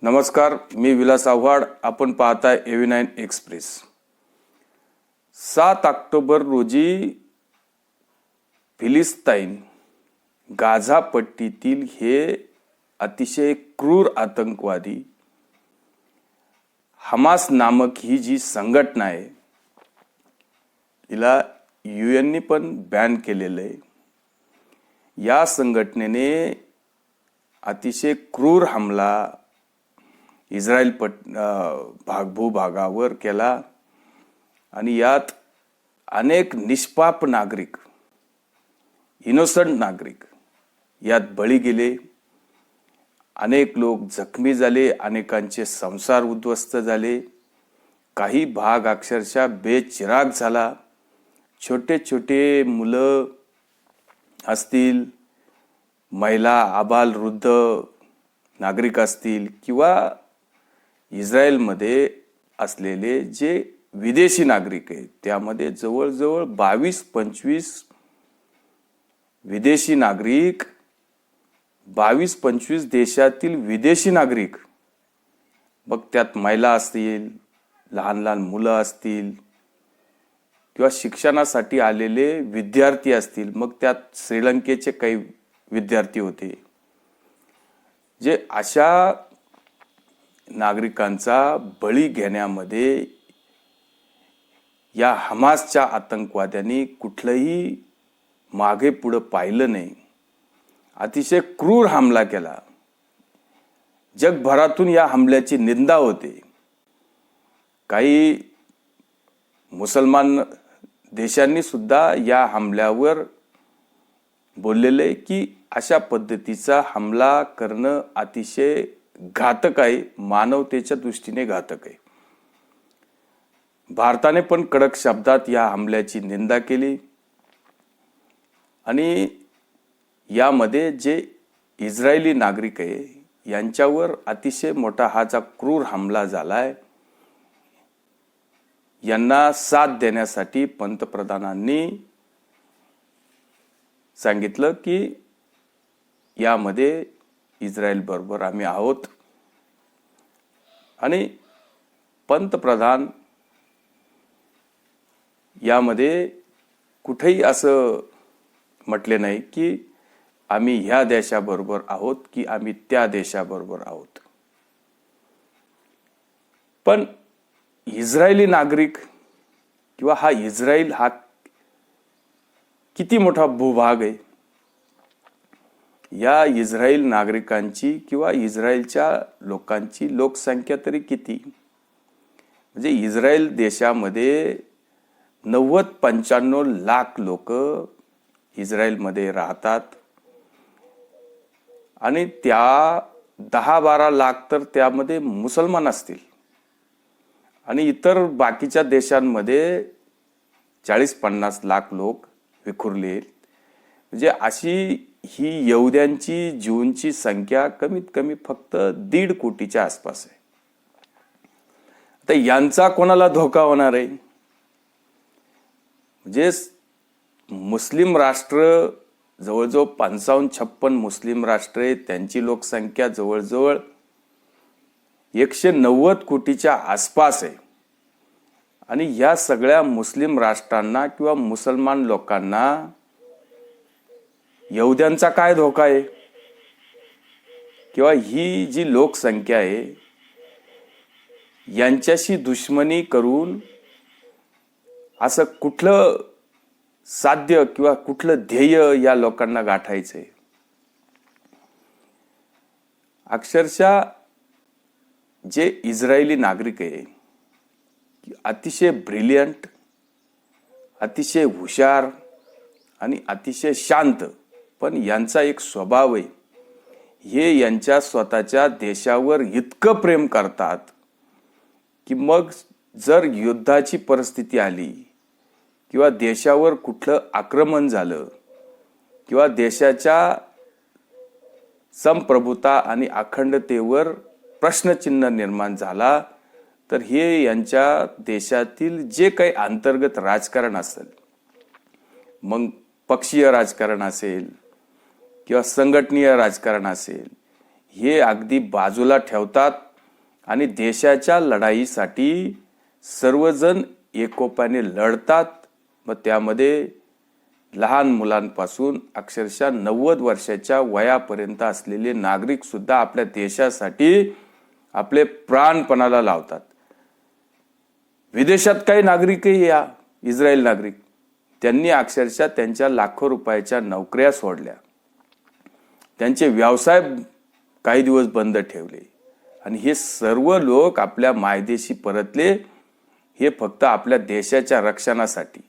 नमस्कार, मी विलास आव्हाड. आपण पाहताय AV9 एक्सप्रेस. 7 ऑक्टोबर रोजी फिलिस्तीन गाझा पट्टीतील हे अतिशय क्रूर आतंकवादी हमास नामक ही जी संघटना आहे, हिला UN पण बॅन केलेलं आहे. या संघटनेने अतिशय क्रूर हमला इस्रायल भूभागावर केला आणि यात अनेक निष्पाप नागरिक, इनोसंट नागरिक यात बळी गेले. अनेक लोक जखमी झाले, अनेकांचे संसार उद्ध्वस्त झाले. काही भाग अक्षरशः बेचिराग झाला. छोटे छोटे मुलं असतील, महिला, आबाल, वृद्ध नागरिक असतील किंवा इस्रायलमध्ये असलेले जे विदेशी नागरिक आहेत, त्यामध्ये जवळजवळ 22-25 विदेशी नागरिक, 22-25 देशातील विदेशी नागरिक, मग त्यात महिला असतील, लहान लहान मुलं असतील किंवा शिक्षणासाठी आलेले विद्यार्थी असतील. मग त्यात श्रीलंकेचे काही विद्यार्थी होते, जे अशा नागरिकांचा बळी घेण्यामध्ये या हमासच्या आतंकवाद्यांनी कुठलंही मागे पुढं पाहिलं नाही. अतिशय क्रूर हमला केला. जगभरातून या हमल्याची निंदा होते. काही मुसलमान देशांनी सुद्धा या हमल्यावर बोललेले की अशा पद्धतीचा हमला करणं अतिशय घातक आहे, मानवतेच्या दृष्टीने घातक आहे. भारताने पण कडक शब्दात या हमल्याची निंदा केली आणि यामध्ये जे इस्रायली नागरिक आहे यांच्यावर अतिशय मोठा हा जो क्रूर हमला झालाय, यांना साथ देण्यासाठी पंतप्रधानांनी सांगितलं की यामध्ये इस्रायल बरोबर आम्ही आहोत. आणि पंतप्रधान यामध्ये कुठेही असं म्हटले नाही की आम्ही ह्या देशाबरोबर आहोत की आम्ही त्या देशाबरोबर आहोत. पण इस्रायली नागरिक किंवा हा इस्रायल हा किती मोठा भूभाग आहे, या इस्रायल नागरिकांची किंवा इस्रायलच्या लोकांची लोकसंख्या तरी किती? म्हणजे इस्रायल देशामध्ये 90-95 लाख लोक इस्रायलमध्ये राहतात आणि त्या 10-12 लाख तर त्यामध्ये मुसलमान असतील आणि इतर बाकीच्या देशांमध्ये 40-50 लाख लोक विखुरले. म्हणजे अशी ही यहुद्यांची ज्यूंची संख्या कमीत कमी फक्त 1.5 कोटीच्या आसपास आहे. आता यांचा कोणाला धोका होणार आहे? म्हणजे मुस्लिम राष्ट्र जवळजवळ 55-56 मुस्लिम राष्ट्र आहेत, त्यांची लोकसंख्या जवळजवळ 190 कोटीच्या आसपास आहे. आणि या सगळ्या मुस्लिम राष्ट्रांना किंवा मुसलमान लोकांना यहुद्यांचा काय धोका आहे? किंवा ही जी लोकसंख्या आहे यांच्याशी दुश्मनी करून असं कुठलं साध्य किंवा कुठलं ध्येय या लोकांना गाठायचंय? अक्षरशः जे इस्रायली नागरिक आहे अतिशय ब्रिलियंट, अतिशय हुशार आणि अतिशय शांत, पण यांचा एक स्वभाव आहे, हे यांच्या स्वतःच्या देशावर इतकं प्रेम करतात की मग जर युद्धाची परिस्थिती आली किंवा देशावर कुठलं आक्रमण झालं किंवा देशाच्या संप्रभुता आणि अखंडतेवर प्रश्नचिन्ह निर्माण झाला, तर हे यांच्या देशातील जे काही अंतर्गत राजकारण असेल, मग पक्षीय राजकारण असेल किंवा संघटनीय राजकारण असेल, हे अगदी बाजूला ठेवतात आणि देशाच्या लढाईसाठी सर्वजण एकोप्याने लढतात. मग त्यामध्ये लहान मुलांपासून अक्षरशः 90 वर्षाच्या वयापर्यंत असलेले नागरिक सुद्धा आपल्या देशासाठी आपले प्राणपणाला लावतात. विदेशात काही नागरिकही या इस्रायल नागरिक त्यांनी अक्षरशः त्यांच्या लाखो रुपयाच्या नोकऱ्या सोडल्या, त्यांचे व्यवसाय काही दिवस बंद ठेवले आणि हे सर्व लोक आपल्या मायदेशी परतले. हे फक्त आपल्या देशाच्या रक्षणासाठी.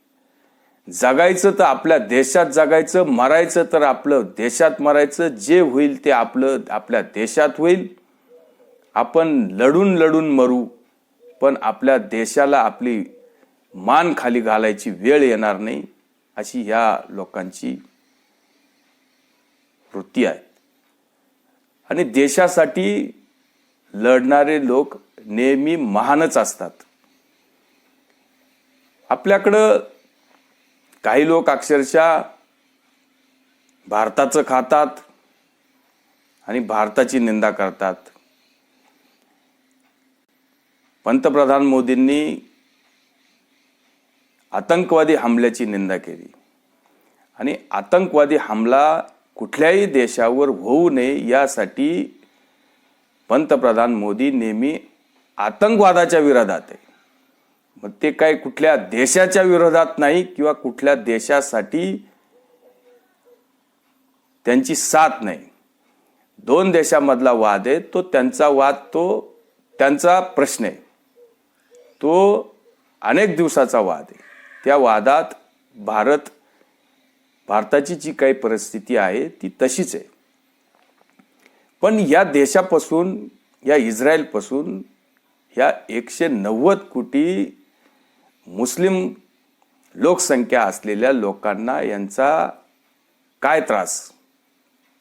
जगायचं तर आपल्या देशात जगायचं, मरायचं तर आपलं देशात मरायचं. जे होईल ते आपल्या देशात होईल. आपण लढून लढून मरू, पण आपल्या देशाला आपली मान खाली घालायची वेळ येणार नाही, अशी ह्या लोकांची वृत्ती आहे. आणि देशासाठी लढणारे लोक नेहमी महानच असतात. आपल्याकडं काही लोक अक्षरशः भारताचं खातात आणि भारताची निंदा करतात. पंतप्रधान मोदींनी आतंकवादी हमल्याची निंदा केली आणि आतंकवादी हमला कुठल्याही देशावर होऊ नये यासाठी पंतप्रधान मोदी नेहमी आतंकवादाच्या विरोधात आहे. मग ते काय कुठल्या देशाच्या विरोधात नाही किंवा कुठल्या देशासाठी त्यांची साथ नाही. दोन देशामधला वाद आहे, तो त्यांचा वाद, तो त्यांचा प्रश्न आहे, तो अनेक दिवसाचा वाद आहे. त्या वादात भारताची जी काही परिस्थिती आहे ती तशीच आहे. पण या देशापासून, या इस्रायलपासून ह्या 190 कोटी मुस्लिम लोकसंख्या असलेल्या लोकांना यांचा काय त्रास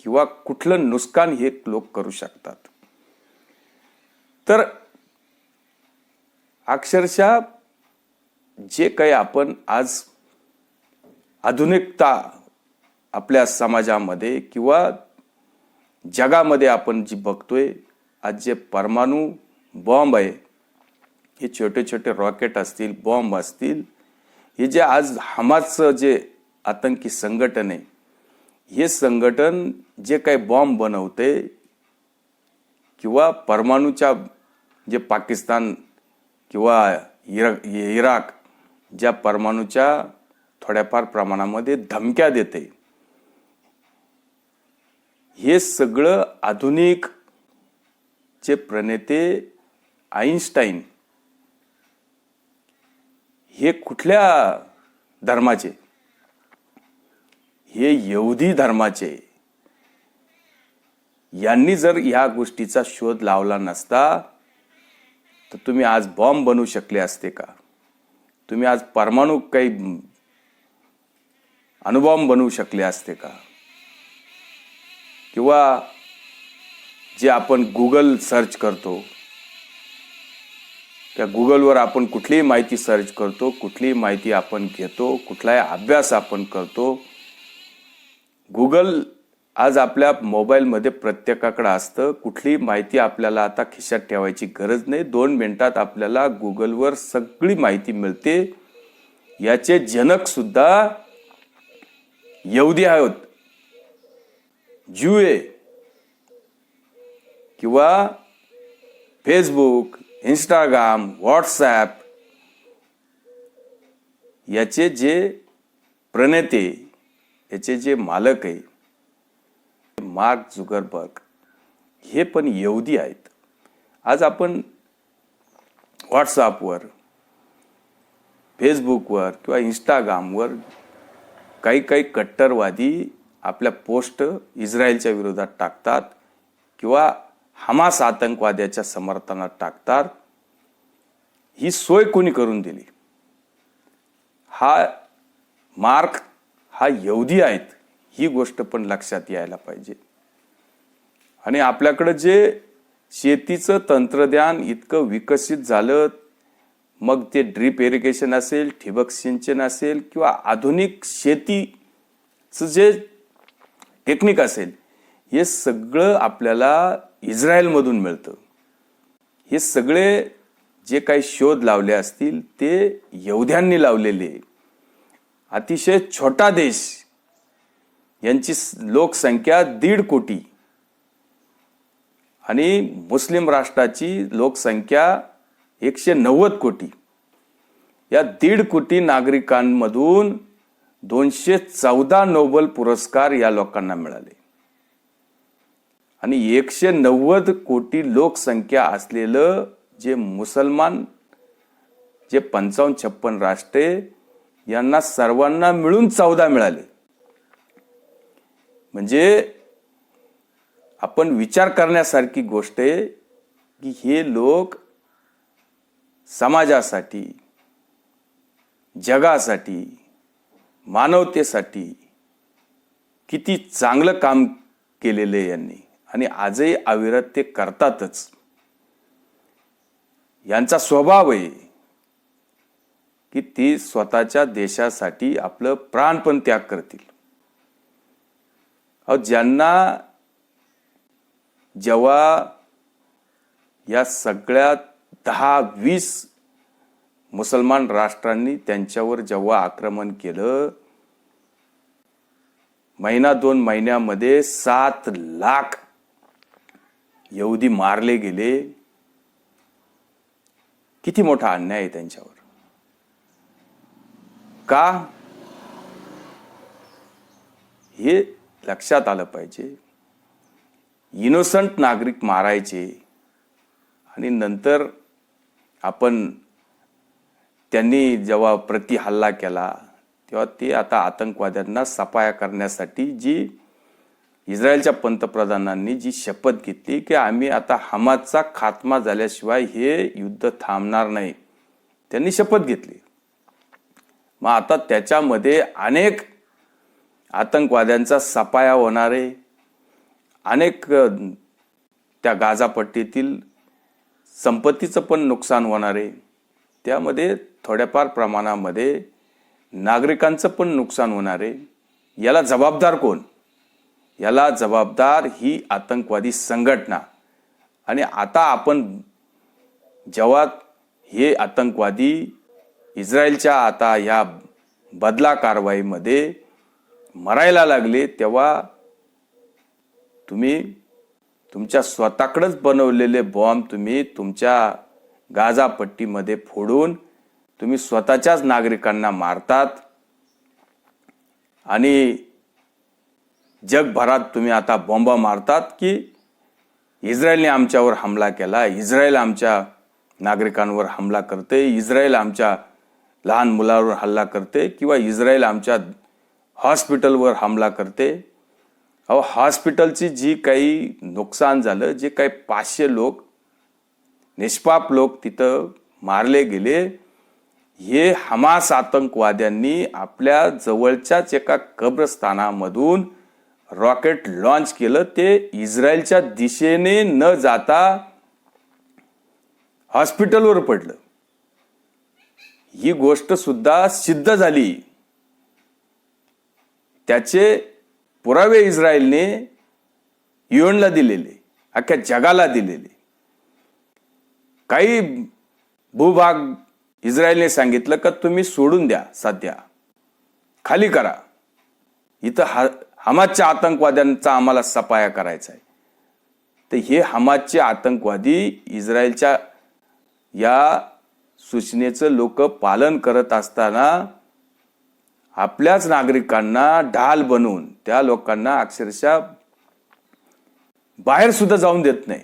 किंवा कुठलं नुकसान हे लोक करू शकतात. तर अक्षरशः जे काही आपण आज आधुनिकता आपल्या समाजामध्ये किंवा जगामध्ये आपण जी बघतोय, आज जे परमाणु बॉम्ब आहे, हे छोटे छोटे रॉकेट असतील, बॉम्ब असतील, हे जे आज हमासचं जे आतंकी संघटन आहे, हे संघटन जे काही बॉम्ब बनवते किंवा परमाणुच्या जे पाकिस्तान किंवा इराक ज्या परमाणुच्या थोड्याफार प्रमाणामध्ये धमक्या देते, हे सगळं आधुनिक चे प्रणेते आइन्स्टाईन हे कुठल्या धर्माचे? हे यहुदी धर्माचे. यांनी जर ह्या गोष्टीचा शोध लावला नसता तर तुम्ही आज बॉम्ब बनवू शकले असते का? तुम्ही आज परमाणु काही अणुबॉम्ब बनवू शकले असते का? किंवा जे आपण गुगल सर्च करतो, त्या गुगलवर आपण कुठलीही माहिती सर्च करतो, कुठलीही माहिती आपण घेतो, कुठलाही अभ्यास आपण करतो, गुगल आज आपल्या मोबाईलमध्ये प्रत्येकाकडे असतं. कुठलीही माहिती आपल्याला आता खिशात ठेवायची गरज नाही. 2 मिनिटात आपल्याला गुगलवर सगळी माहिती मिळते. याचे जनक सुद्धा यहुदी आहेत, ज्यू आहे. किंवा फेसबुक, इंस्टाग्राम, व्हॉट्सॲप याचे जे प्रणेते, याचे जे मालक आहे मार्क झुकरबर्ग, हे पण यहुदी आहेत. आज आपण व्हॉट्सॲपवर, फेसबुकवर किंवा इंस्टाग्रामवर काही कट्टरवादी आपल्या पोस्ट इस्रायलच्या विरोधात टाकतात किंवा हमास आतंकवाद्याच्या समर्थनात टाकतात. ही सोय कोणी करून दिली? हा मार्क हा यहुदी आहेत, ही गोष्ट पण लक्षात यायला पाहिजे. आणि आपल्याकडे जे शेतीचं तंत्रज्ञान इतकं विकसित झालं, मग ते ड्रीप इरिगेशन असेल, ठिबक सिंचन असेल किंवा आधुनिक शेतीचं जे टेक्निक असेल, हे सगळं आपल्याला इस्रायलमधून मिळतं. हे सगळे जे काही शोध लावले असतील ते यहुद्यांनी लावलेले. अतिशय छोटा देश, यांची लोकसंख्या 1.5 कोटी आणि मुस्लिम राष्ट्राची लोकसंख्या 190 कोटी. या 1.5 कोटी नागरिकांमधून 214 नोबेल पुरस्कार या लोकांना मिळाले. आणि 190 कोटी लोकसंख्या असलेलं जे मुसलमान जे 55-56 राष्ट्रे, यांना सर्वांना मिळून 14 मिळाले. म्हणजे आपण विचार करण्यासारखी गोष्ट आहे की हे लोक समाजासाठी, जगासाठी, मानवतेसाठी किती चांगलं काम केलेलं आहे यांनी, आणि आजही अविरत ते करतातच. यांचा स्वभाव आहे की ती स्वतःच्या देशासाठी आपलं प्राणपण त्याग करतील. ज्यांना जेव्हा या सगळ्या 10-20 मुसलमान राष्ट्रांनी त्यांच्यावर जेव्हा आक्रमण केलं, 1-2 महिन्यामध्ये 7 लाख यहुदी मारले गेले. किती मोठा अन्याय आहे त्यांच्यावर. का? हे लक्षात आलं पाहिजे. इनोसंट नागरिक मारायचे आणि नंतर आपण त्यांनी जेव्हा प्रति हल्ला केला तेव्हा ते आता आतंकवाद्यांना सफाया करण्यासाठी जी इस्रायलच्या पंतप्रधानांनी जी शपथ घेतली की आम्ही आता हमासचा खात्मा झाल्याशिवाय हे युद्ध थांबणार नाही, त्यांनी शपथ घेतली. मग आता त्याच्यामध्ये अनेक आतंकवाद्यांचा सफाया होणार आहे. अनेक त्या गाझापट्टीतील संपत्तीचं पण नुकसान होणार आहे. त्यामध्ये थोड्याफार प्रमाणामध्ये नागरिकांचं पण नुकसान होणार आहे. याला जबाबदार कोण? याला जबाबदार ही आतंकवादी संघटना. आणि आता आपण जेव्हा हे आतंकवादी इस्रायलच्या आता या बदला कारवाईमध्ये मरायला लागले, तेव्हा तुम्ही तुमच्या स्वतःकडेच बनवलेले बॉम्ब तुम्ही तुमच्या गाझापट्टीमध्ये फोडून तुम्ही स्वतःच्याच नागरिकांना मारतात. आणि जगभरात तुम्ही आता बॉम्ब मारतात की इस्रायलने आमच्यावर हमला केला, इस्रायल आमच्या नागरिकांवर हमला करते, इस्रायल आमच्या लहान मुलांवर हल्ला करते, किंवा इस्रायल आमच्या हॉस्पिटलवर हमला करते. हॉस्पिटलची जी काही नुकसान झालं, जे काही 500 लोक निष्पाप लोक तिथं मारले गेले, हे हमास आतंकवाद्यांनी आपल्या जवळच्याच एका कब्रस्थानामधून रॉकेट लॉन्च केलं. ते इस्रायलच्या दिशेने न जाता हॉस्पिटलवर पडलं. ही गोष्ट सुद्धा सिद्ध झाली. त्याचे पुरावे इस्रायलने युएनला दिलेले, अख्ख्या जगाला दिलेले. काही भूभाग इस्रायलने सांगितलं का तुम्ही सोडून द्या, सध्या खाली करा, इथं हमासच्या आतंकवाद्यांचा आम्हाला सफाया करायचा आहे. तर हे हमासचे आतंकवादी इस्रायलच्या या सूचनेचं लोक पालन करत असताना आपल्याच नागरिकांना ढाल बनवून त्या लोकांना अक्षरशः बाहेर सुद्धा जाऊन देत नाही.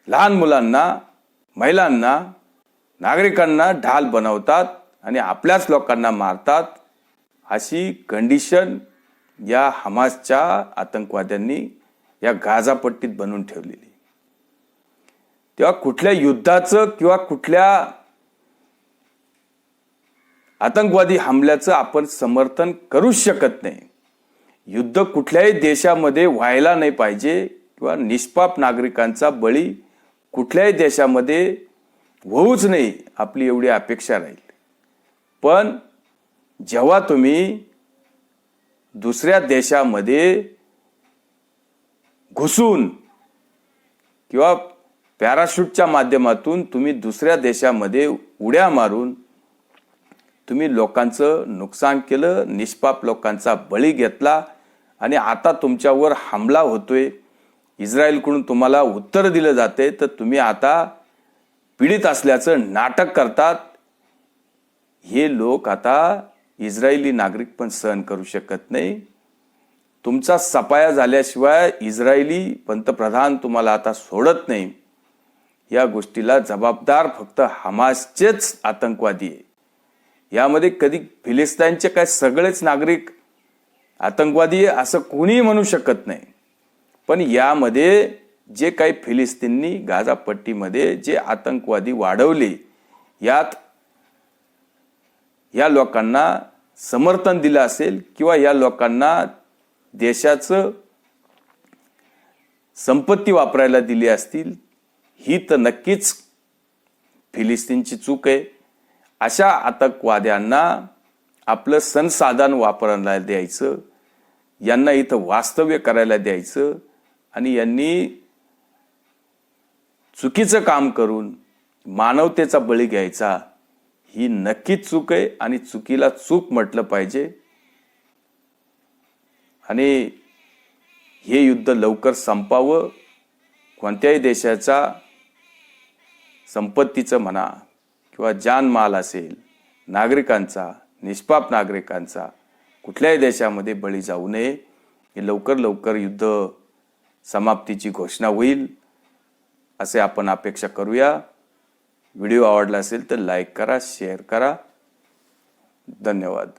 लहान मुलांना, महिलांना, नागरिकांना ढाल बनवतात आणि आपल्याच लोकांना मारतात. अशी कंडिशन या हमासच्या आतंकवाद्यांनी या गाझापट्टीत बनवून ठेवलेली. तेव्हा कुठल्या युद्धाचं किंवा कुठल्या आतंकवादी हमल्याचं आपण समर्थन करूच शकत नाही. युद्ध कुठल्याही देशामध्ये व्हायला नाही पाहिजे, किंवा निष्पाप नागरिकांचा बळी कुठल्याही देशामध्ये होऊच नाही, आपली एवढी अपेक्षा राहील. पण जेव्हा तुम्ही दुसऱ्या देशामध्ये घुसून किंवा पॅराशूटच्या माध्यमातून तुम्ही दुसऱ्या देशामध्ये उड्या मारून तुम्ही लोकांचं नुकसान केलं, निष्पाप लोकांचा बळी घेतला आणि आता तुमच्यावर हमला होतोय. इस्रायलकडून तुम्हाला उत्तर दिलं जाते तर तुम्ही आता पीडित असल्याचं नाटक करतात. हे लोक आता इस्रायली नागरिक पण सहन करू शकत नाही. तुमचा सफाया झाल्याशिवाय इस्रायली पंतप्रधान तुम्हाला आता सोडत नाही. या गोष्टीला जबाबदार फक्त हमासचेच आतंकवादी आहे. यामध्ये कधी फिलिस्तीनचे काय सगळेच नागरिक आतंकवादी आहे असं कोणीही म्हणू शकत नाही. पण यामध्ये जे काही फिलिस्तीननी गाझा पट्टीमध्ये जे आतंकवादी वाढवले, यात या लोकांना समर्थन दिलं असेल किंवा या लोकांना देशाचं संपत्ती वापरायला दिली असतील, ही तर नक्कीच फिलिस्तीनची चूक आहे. अशा आतंकवाद्यांना आपलं संसाधन वापरायला द्यायचं, यांना इथं वास्तव्य करायला द्यायचं आणि यांनी चुकीचं काम करून मानवतेचा बळी घ्यायचा, ही नक्कीच चूक आहे आणि चुकीला चूक म्हटलं पाहिजे. आणि हे युद्ध लवकर संपावं. कोणत्याही देशाचा संपत्तीचं म्हणा किंवा जानमाल असेल, नागरिकांचा, निष्पाप नागरिकांचा कुठल्याही देशामध्ये बळी जाऊ नये. हे लवकर युद्ध समाप्तीची घोषणा होईल असे आपण अपेक्षा करूया. व्हिडिओ आवडला असेल तर लाईक करा, शेअर करा. धन्यवाद.